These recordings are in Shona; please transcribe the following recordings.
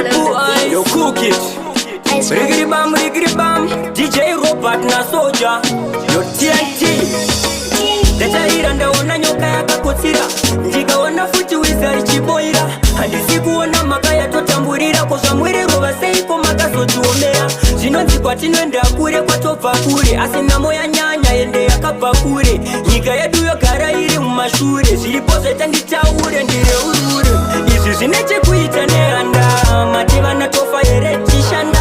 boy, yo cook it. Riggedy bam, DJ Robert na Soja, yo TNT. Leta iranda ona nyoka yakakotsira, ndikaona futi wizari chiboira, handisikuona makaya totamburira, kozva mwiriro vaseiko makazotiomera. Zvinonzi kwatinoenda kure kwatobva kure, asi nhamo yanyanya ende yakabva kure. Nyika yedu yogara iri mumashure, zviripo zvaita nditaure ndireurure. Izvi zvine chekuita nehanda, mati vana tofa here tishanda.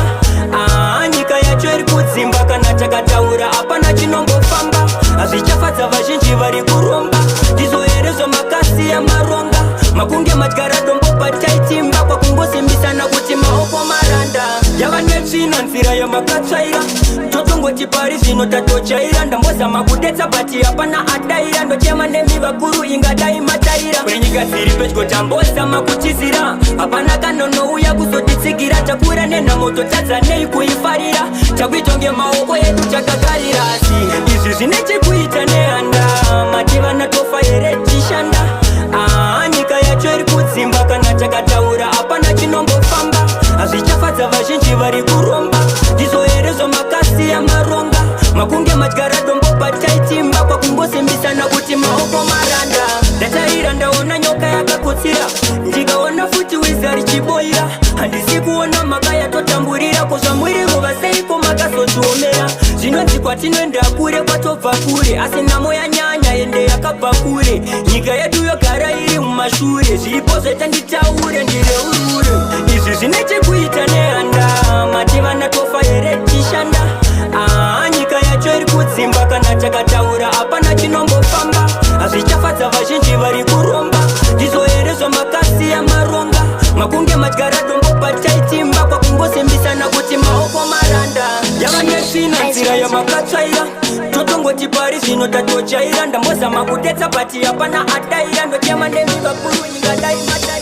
Nyika yacho iri kudzimba, kana takataura hapana chinombofamba. Hazvichafadza vazhinji vari kuromba, ndizvo here zvamakasi yamaronga. Makunge madyara dombo pataitimba, kwakungosimbisana kuti maoko maranda. Yava netsvina nzira yamakatsvaira, totongoti pari zvino tatochaira. Ndambozama kudetsa bati hapana adaira, ndochema nemi vakuru ingadai mataira. Kwenyika dziri pedyo tambozama kutizira, hapana kanonouya kuzotitsigira. Takura nenhamo totadza nei kuifarira, takuitonge maoko edu takagarira. Asi izvi zvine chekuita nehanda, mati vana tofa here tishanda. Nyika yacho iri kudzimba, kana takataura hapana chinombofamba. Hazvichafadza vazhinji vari kuromba, ndizvo here zvamakasi yamaronga. Makunge madyara dombo pataitimba, kwakungosimbisana kuti maoko maranda. Ndataira ndaona nyoka yakakotsira, ndikaona futi wizari chiboira. Handisi kuona makaya totamburira, kozva mwiriro vaseiko makazotiomera. Zvinonzi kwatinoenda kure kwatobva kure, asi nhamo yanyanya ende yakabva kure. Nyika yedu yogara iri mumashure, zviripo zvaita nditaure ndireurure. Izvi zvine chekuita nehanda, mati vana tofa here tishanda. Nyika yacho iri kudzimba, kana takataura hapana chinombofamba. Hazvichafadza vazhinji vari kuromba, ndizvo here zvamakasi yamaronga. Makunge madyara dombo pataitimba, kwakungosimbisana kuti maoko maranda. Yava netsvina nzira yamakatsvaira, totongoti pari zvino tatochaira. Ndambozama kudetsa bati hapana adaira, ndochema nemi vakuru ingadai mataira.